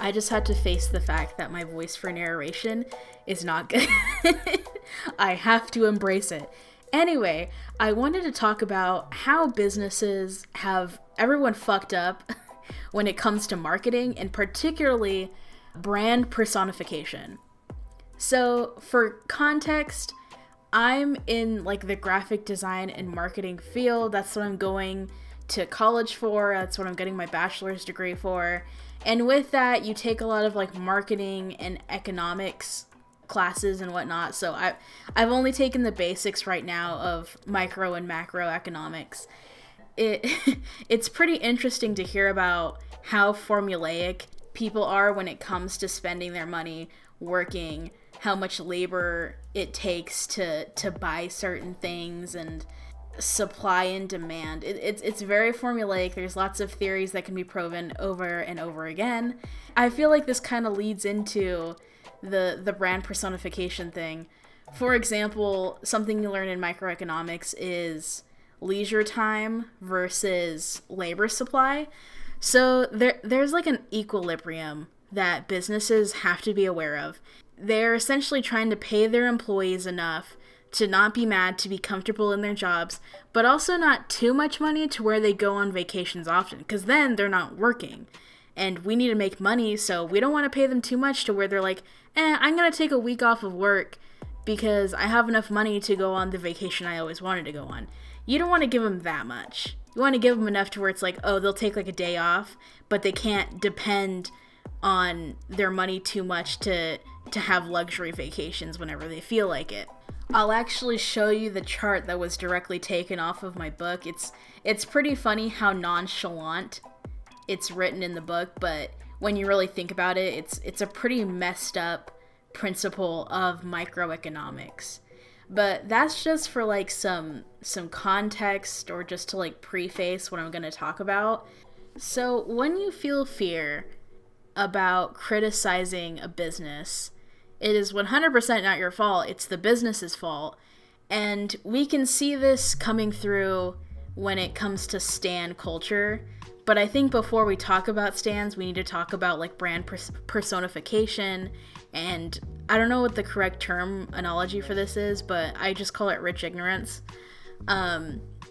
I just had to face the fact that my voice for narration is not good. I have to embrace it. Anyway, I wanted to talk about how businesses have everyone fucked up when it comes to marketing, and particularly brand personification. So, for context, I'm in like the graphic design and marketing field. That's what I'm going to college for. That's what I'm getting my bachelor's degree for. And with that, you take a lot of like marketing and economics classes and whatnot. So I've only taken the basics right now of micro and macroeconomics. It's pretty interesting to hear about how formulaic people are when it comes to spending their money, working, how much labor it takes to buy certain things, and supply and demand. It's very formulaic. There's lots of theories that can be proven over and over again. I feel like this kind of leads into the brand personification thing. For example, something you learn in microeconomics is leisure time versus labor supply. So there's like an equilibrium that businesses have to be aware of. They're essentially trying to pay their employees enough to not be mad, to be comfortable in their jobs, but also not too much money to where they go on vacations often, because then they're not working. And we need to make money, so we don't want to pay them too much to where they're like, I'm going to take a week off of work because I have enough money to go on the vacation I always wanted to go on. You don't want to give them that much. You want to give them enough to where it's like, oh, they'll take like a day off, but they can't depend on their money too much to have luxury vacations whenever they feel like it. I'll actually show you the chart that was directly taken off of my book. It's pretty funny how nonchalant it's written in the book, but when you really think about it, it's a pretty messed up principle of microeconomics. But that's just for like some context, or just to like preface what I'm going to talk about. So when you feel fear about criticizing a business, it is 100% not your fault. It's the business's fault. And we can see this coming through when it comes to stan culture. But I think before we talk about stans, we need to talk about like brand personification. And I don't know what the correct terminology for this is, but I just call it rich ignorance.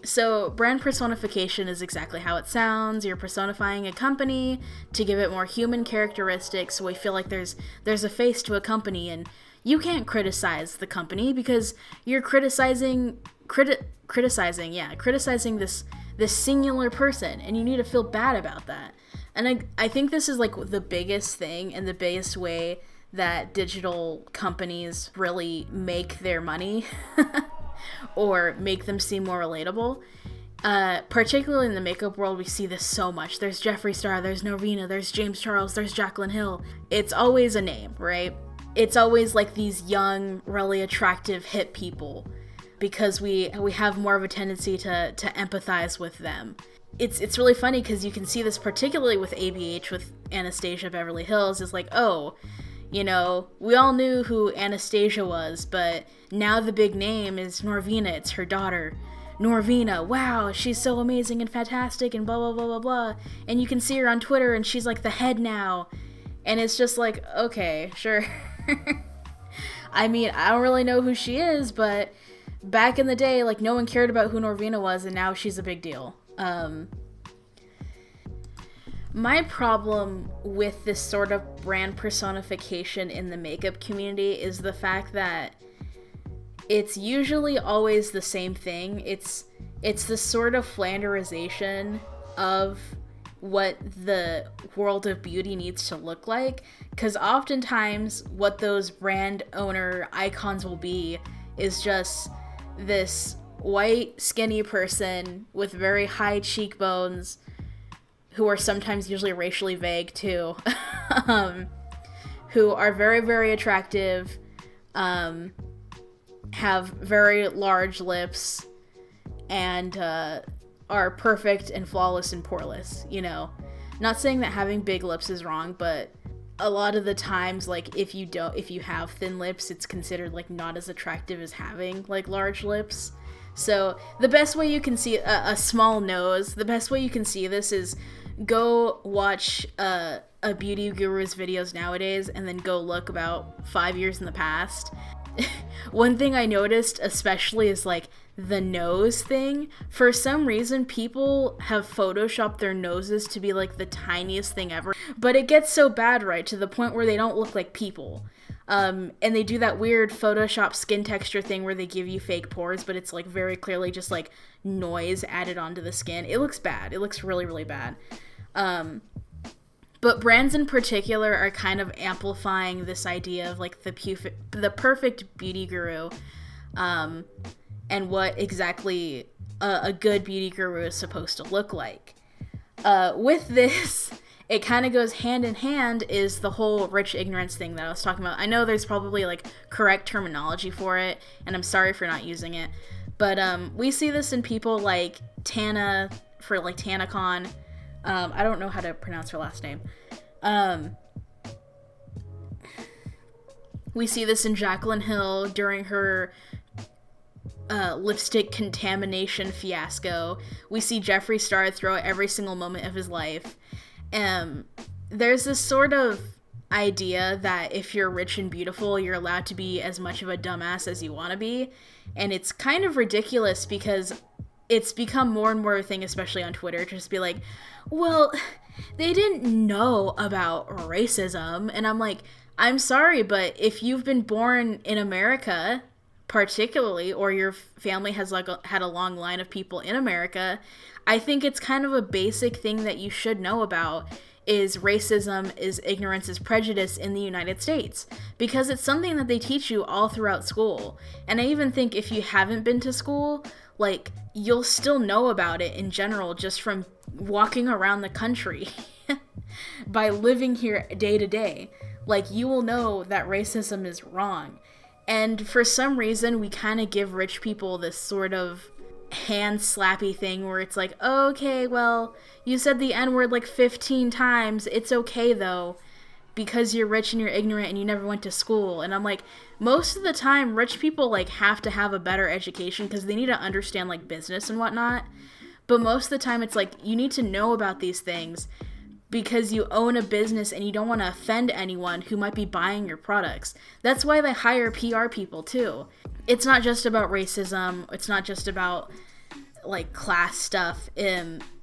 So brand personification is exactly how it sounds. You're personifying a company to give it more human characteristics, so we feel like there's a face to a company, and you can't criticize the company because you're criticizing this singular person, and you need to feel bad about that. And I think this is like the biggest thing and the biggest way that digital companies really make their money or make them seem more relatable. Particularly in the makeup world, we see this so much. There's Jeffree Star, there's Norvina, there's James Charles, there's Jaclyn Hill. It's always a name, right? It's always like these young, really attractive, hip people, because we have more of a tendency to empathize with them. It's really funny because you can see this particularly with ABH, with Anastasia Beverly Hills. It's like, oh, you know, we all knew who Anastasia was, but now the big name is Norvina. It's her daughter. Norvina, wow, she's so amazing and fantastic and blah, blah, blah, blah, blah. And you can see her on Twitter and she's like the head now. And it's just like, okay, sure. I mean, I don't really know who she is, but back in the day, like, no one cared about who Norvina was, and now she's a big deal. My problem with this sort of brand personification in the makeup community is the fact that it's usually always the same thing. It's this sort of flanderization of what the world of beauty needs to look like, because oftentimes what those brand owner icons will be is just this white, skinny person with very high cheekbones, who are sometimes usually racially vague too, who are very, very attractive, have very large lips, and are perfect and flawless and poreless, you know. Not saying that having big lips is wrong, but a lot of the times, like, if you have thin lips, it's considered like not as attractive as having like large lips. So the best way you can see a small nose, the best way you can see this is Go watch a beauty guru's videos nowadays and then go look about 5 years in the past. One thing I noticed especially is like the nose thing. For some reason, people have photoshopped their noses to be like the tiniest thing ever, but it gets so bad, right, to the point where they don't look like people. And they do that weird Photoshop skin texture thing where they give you fake pores, but it's like very clearly just like noise added onto the skin. It looks bad. It looks really, really bad. But brands in particular are kind of amplifying this idea of like the perfect beauty guru, and what exactly a good beauty guru is supposed to look like. With this, it kind of goes hand in hand is the whole rich ignorance thing that I was talking about. I know there's probably like correct terminology for it, and I'm sorry for not using it, but we see this in people like Tana, for like TanaCon. I don't know how to pronounce her last name. We see this in Jaclyn Hill during her lipstick contamination fiasco. We see Jeffree Star throw it every single moment of his life. There's this sort of idea that if you're rich and beautiful, you're allowed to be as much of a dumbass as you want to be. And it's kind of ridiculous because it's become more and more a thing, especially on Twitter, to just be like, well, they didn't know about racism. And I'm like, I'm sorry, but if you've been born in America, particularly, or your family has like had a long line of people in America, I think it's kind of a basic thing that you should know about is racism, is ignorance, is prejudice in the United States, because it's something that they teach you all throughout school. And I even think if you haven't been to school, like, you'll still know about it in general just from walking around the country by living here day to day. Like, you will know that racism is wrong. And for some reason, we kind of give rich people this sort of hand slappy thing where it's like, oh, okay, well, you said the N-word like 15 times. It's okay, though, because you're rich and you're ignorant and you never went to school. And I'm like, most of the time, rich people, like, have to have a better education because they need to understand, like, business and whatnot. But most of the time, it's like, you need to know about these things because you own a business and you don't want to offend anyone who might be buying your products. That's why they hire PR people, too. It's not just about racism. It's not just about, like, class stuff.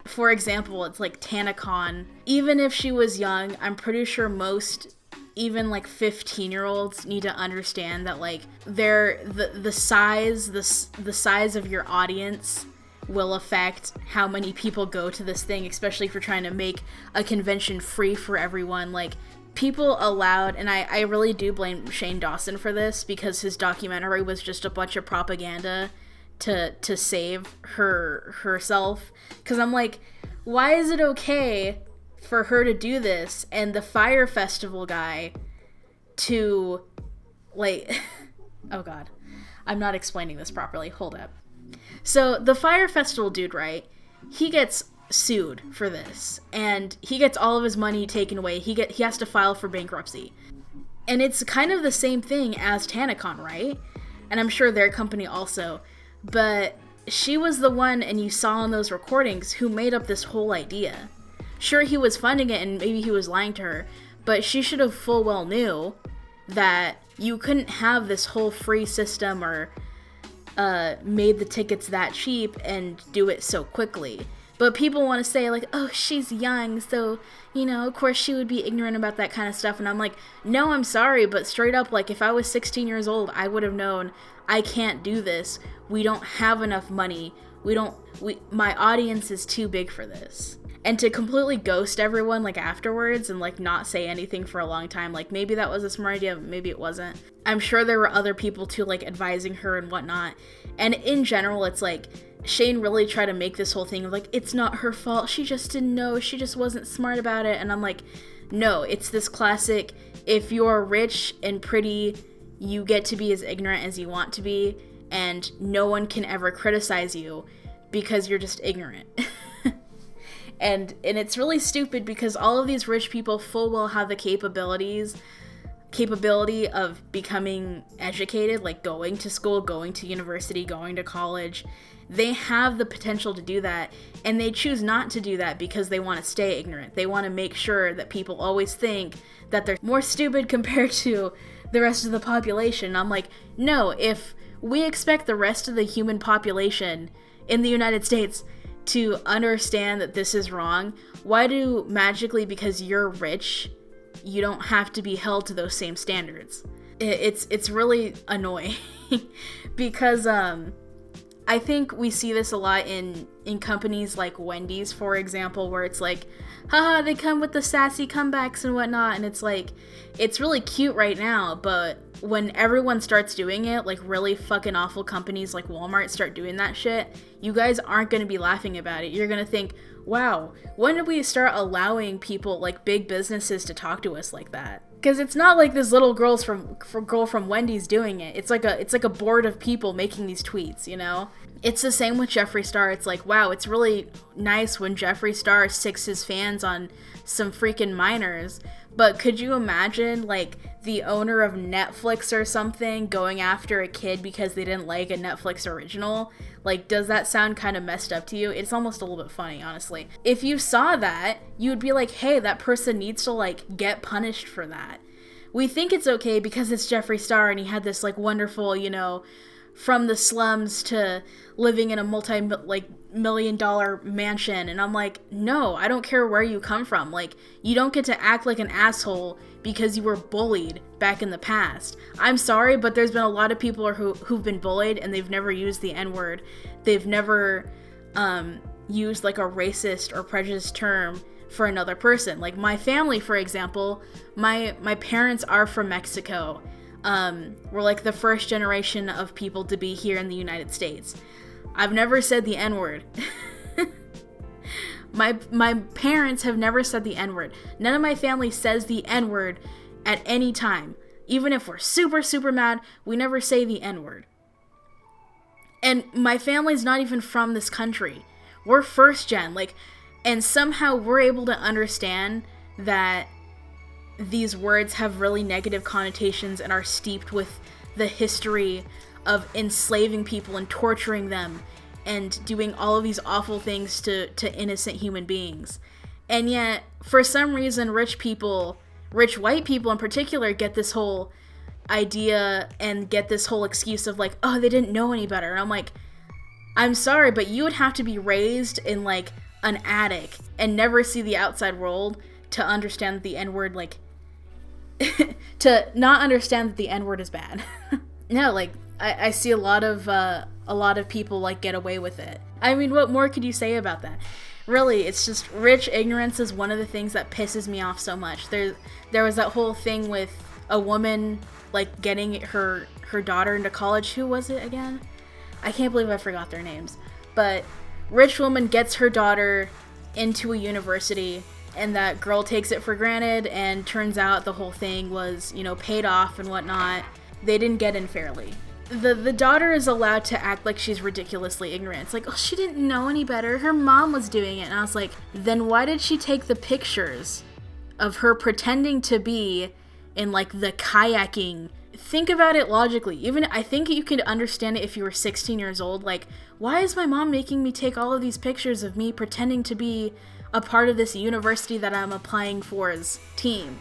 For example, it's like TanaCon. Even if she was young, I'm pretty sure most, even like 15-year-olds need to understand that, like, the size of your audience will affect how many people go to this thing, especially if you're trying to make a convention free for everyone. Like, people allowed, and I really do blame Shane Dawson for this, because his documentary was just a bunch of propaganda to save herself. Because I'm like, why is it okay for her to do this and the Fire Festival guy to, like, oh god, I'm not explaining this properly, hold up. So the Fire Festival dude, right, he gets sued for this, and he gets all of his money taken away. He has to file for bankruptcy. And it's kind of the same thing as TanaCon, right? And I'm sure their company also. But she was the one, and you saw in those recordings, who made up this whole idea. Sure, he was funding it, and maybe he was lying to her, but she should have full well knew that you couldn't have this whole free system or made the tickets that cheap and do it so quickly. But people want to say, like, oh, she's young, so, you know, of course she would be ignorant about that kind of stuff. And I'm like, no, I'm sorry, but straight up, like, if I was 16 years old, I would have known I can't do this. We don't have enough money. My audience is too big for this. And to completely ghost everyone, like, afterwards and, like, not say anything for a long time, like, maybe that was a smart idea, maybe it wasn't. I'm sure there were other people, too, like, advising her and whatnot. And in general, it's like, Shane really tried to make this whole thing of, like, it's not her fault, she just didn't know, she just wasn't smart about it. And I'm like, no, it's this classic, if you're rich and pretty, you get to be as ignorant as you want to be, and no one can ever criticize you because you're just ignorant. And it's really stupid because all of these rich people full well have the capabilities capability of becoming educated, like going to school, going to university, going to college. They have the potential to do that, and they choose not to do that because they want to stay ignorant. They want to make sure that people always think that they're more stupid compared to the rest of the population. I'm like, no, if we expect the rest of the human population in the United States to understand that this is wrong, why do magically, because you're rich, you don't have to be held to those same standards? It's really annoying because I think we see this a lot in companies like Wendy's, for example, where it's like, haha, they come with the sassy comebacks and whatnot, and it's like, it's really cute right now, but when everyone starts doing it, like really fucking awful companies like Walmart start doing that shit, you guys aren't going to be laughing about it. You're going to think, wow, when did we start allowing people, like big businesses, to talk to us like that? Because it's not like this little girl from Wendy's doing it. It's like a board of people making these tweets, you know? It's the same with Jeffree Star. It's like, wow, it's really nice when Jeffree Star sicks his fans on some freaking minors. But could you imagine, like, the owner of Netflix or something going after a kid because they didn't like a Netflix original? Like, does that sound kind of messed up to you? It's almost a little bit funny, honestly. If you saw that, you would be like, hey, that person needs to, like, get punished for that. We think it's okay because it's Jeffree Star and he had this, like, wonderful, you know, from the slums to living in a multi-million-dollar mansion. And I'm like, no, I don't care where you come from. Like, you don't get to act like an asshole because you were bullied back in the past. I'm sorry, but there's been a lot of people who've been bullied and they've never used the N-word. They've never used, like, a racist or prejudiced term for another person. Like, my family, for example, my parents are from Mexico. We're like the first generation of people to be here in the United States. I've never said the N-word. My parents have never said the N-word. None of my family says the N-word at any time. Even if we're super, super mad, we never say the N-word. And my family's not even from this country. We're first gen, like, and somehow we're able to understand that these words have really negative connotations and are steeped with the history of enslaving people and torturing them and doing all of these awful things to innocent human beings. And yet, for some reason, rich white people in particular, get this whole idea and get this whole excuse of like, oh, they didn't know any better. And I'm like, I'm sorry, but you would have to be raised in like an attic and never see the outside world to understand that the N-word, like, to not understand that the N-word is bad. No, like, I see a lot of people, like, get away with it. I mean, what more could you say about that? Really, it's just, rich ignorance is one of the things that pisses me off so much. There was that whole thing with a woman, like, getting her daughter into college. Who was it again? I can't believe I forgot their names. But rich woman gets her daughter into a university, and that girl takes it for granted, and turns out the whole thing was, you know, paid off and whatnot. They didn't get in fairly. The daughter is allowed to act like she's ridiculously ignorant. It's like, oh, she didn't know any better. Her mom was doing it. And I was like, then why did she take the pictures of her pretending to be in, like, the kayaking? Think about it logically. Even, I think you could understand it if you were 16 years old. Like, why is my mom making me take all of these pictures of me pretending to be a part of this university that I'm applying for's team?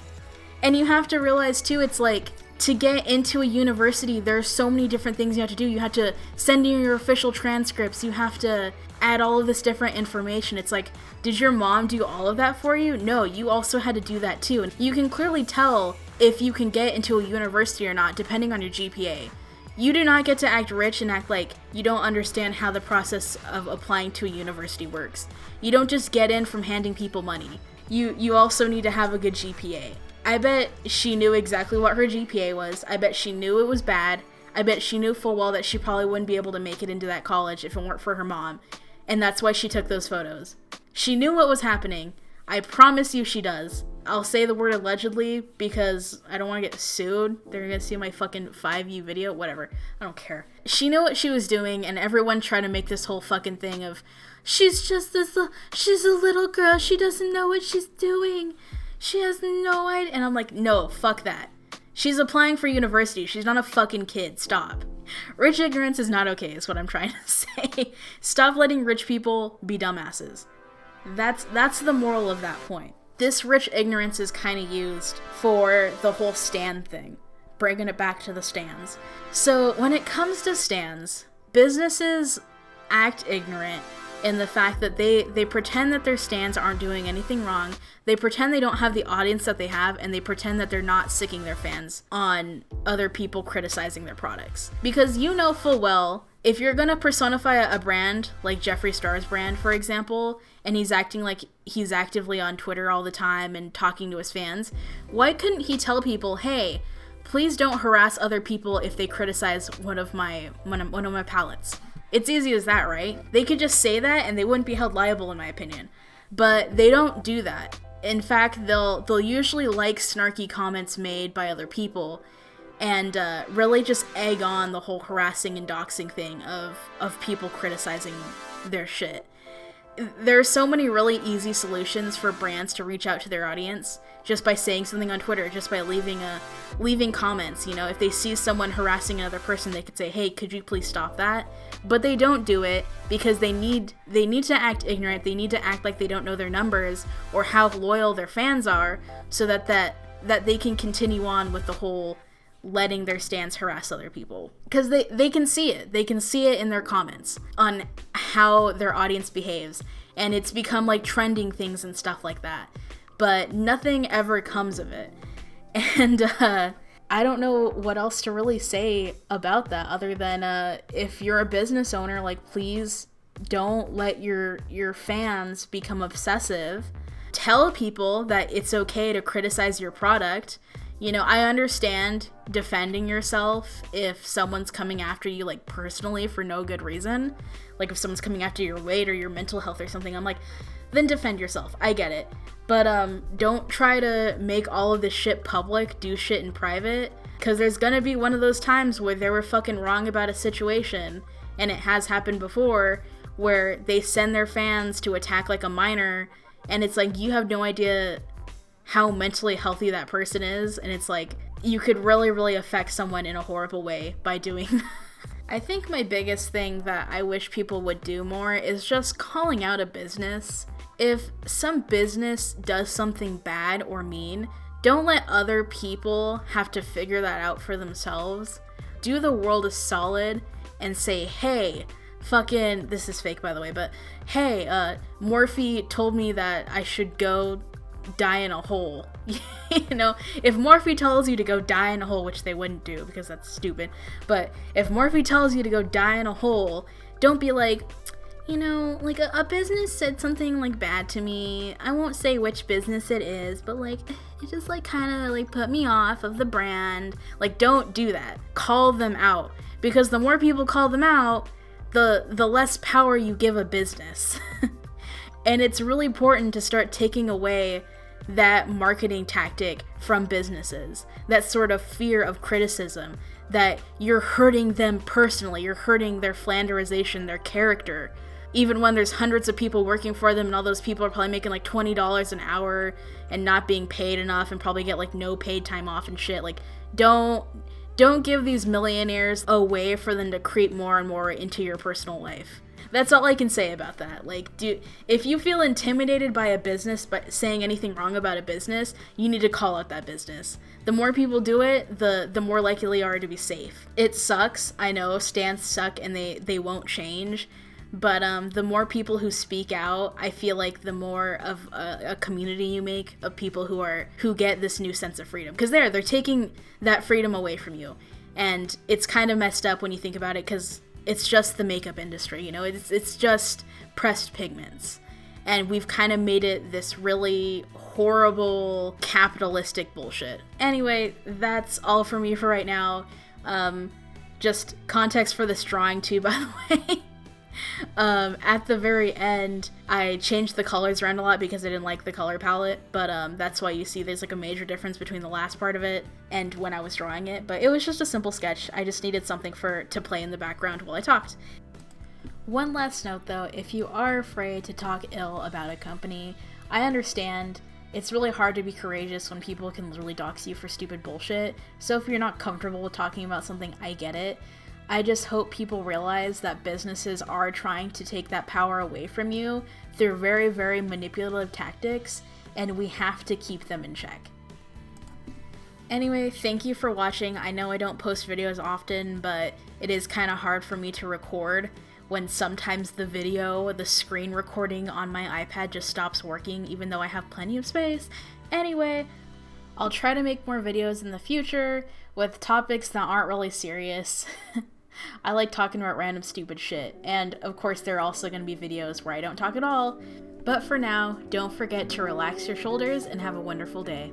And you have to realize too, it's like, to get into a university, there's so many different things you have to do. You have to send in your official transcripts. You have to add all of this different information. It's like, did your mom do all of that for you? No, you also had to do that too. And you can clearly tell if you can get into a university or not, depending on your GPA. You do not get to act rich and act like you don't understand how the process of applying to a university works. You don't just get in from handing people money. You also need to have a good GPA. I bet she knew exactly what her GPA was. I bet she knew it was bad. I bet she knew full well that she probably wouldn't be able to make it into that college if it weren't for her mom. And that's why she took those photos. She knew what was happening. I promise you she does. I'll say the word allegedly because I don't want to get sued. They're going to see my fucking 5U video. Whatever. I don't care. She knew what she was doing, and everyone tried to make this whole fucking thing of, she's a little girl. She doesn't know what she's doing. She has no idea. And I'm like, no, fuck that. She's applying for university. She's not a fucking kid. Stop. Rich ignorance is not okay, is what I'm trying to say. Stop letting rich people be dumbasses. That's the moral of that point. This rich ignorance is kind of used for the whole stan thing. Bringing it back to the stans. So when it comes to stans, businesses act ignorant in the fact that they pretend that their stans aren't doing anything wrong. They pretend they don't have the audience that they have, and they pretend that they're not sicking their fans on other people criticizing their products. Because you know full well, if you're gonna personify a brand, like Jeffree Star's brand, for example, and he's acting like he's actively on Twitter all the time and talking to his fans, why couldn't he tell people, hey, please don't harass other people if they criticize one of my palettes? It's easy as that, right? They could just say that and they wouldn't be held liable, in my opinion. But they don't do that. In fact, they'll usually like snarky comments made by other people and really just egg on the whole harassing and doxing thing of people criticizing their shit. There are so many really easy solutions for brands to reach out to their audience just by saying something on Twitter, just by leaving comments. You know, if they see someone harassing another person, they could say, hey, could you please stop that? But they don't do it because they need to act ignorant. They need to act like they don't know their numbers or how loyal their fans are, so that they can continue on with the whole letting their stans harass other people. Because they can see it. They can see it in their comments on how their audience behaves. And it's become like trending things and stuff like that. But nothing ever comes of it. And I don't know what else to really say about that other than if you're a business owner, like, please don't let your fans become obsessive. Tell people that it's okay to criticize your product. You know, I understand defending yourself if someone's coming after you, like, personally for no good reason. Like, if someone's coming after your weight or your mental health or something, I'm like, then defend yourself. I get it. But don't try to make all of this shit public, do shit in private, because there's gonna be one of those times where they were fucking wrong about a situation, and it has happened before, where they send their fans to attack, like, a minor, and it's like, you have no idea how mentally healthy that person is, and it's like, you could really, really affect someone in a horrible way by doing that. I think my biggest thing that I wish people would do more is just calling out a business. If some business does something bad or mean, don't let other people have to figure that out for themselves. Do the world a solid and say, hey, fucking, this is fake by the way, but hey, Morphe told me that I should go die in a hole. You know, if Morphe tells you to go die in a hole, which they wouldn't do because that's stupid, but if Morphe tells you to go die in a hole, don't be like, you know, like a business said something like bad to me. I won't say which business it is, but like it just like kind of like put me off of the brand. Like, don't do that. Call them out, because the more people call them out, the less power you give a business. And it's really important to start taking away that marketing tactic from businesses, that sort of fear of criticism, that you're hurting them personally, you're hurting their flanderization, their character, even when there's hundreds of people working for them and all those people are probably making like $20 an hour and not being paid enough and probably get like no paid time off and shit. Like, don't give these millionaires a way for them to creep more and more into your personal life. That's all I can say about that. Like, if you feel intimidated by a business by saying anything wrong about a business, you need to call out that business. The more people do it, the more likely you are to be safe. It sucks. I know stans suck and they won't change. But the more people who speak out, I feel like the more of a community you make of people who get this new sense of freedom. Because they're taking that freedom away from you. And it's kind of messed up when you think about it, because it's just the makeup industry, you know, it's just pressed pigments. And we've kind of made it this really horrible capitalistic bullshit. Anyway, that's all for me for right now. Just context for this drawing too, by the way. At the very end, I changed the colors around a lot because I didn't like the color palette, but that's why you see there's like a major difference between the last part of it and when I was drawing it. But it was just a simple sketch. I just needed something to play in the background while I talked. One last note though, if you are afraid to talk ill about a company, I understand. It's really hard to be courageous when people can literally dox you for stupid bullshit. So if you're not comfortable with talking about something, I get it. I just hope people realize that businesses are trying to take that power away from you through very, very manipulative tactics, and we have to keep them in check. Anyway, thank you for watching. I know I don't post videos often, but it is kind of hard for me to record when sometimes the screen recording on my iPad just stops working even though I have plenty of space. Anyway, I'll try to make more videos in the future with topics that aren't really serious. I like talking about random stupid shit, and of course there are also going to be videos where I don't talk at all. But for now, don't forget to relax your shoulders and have a wonderful day.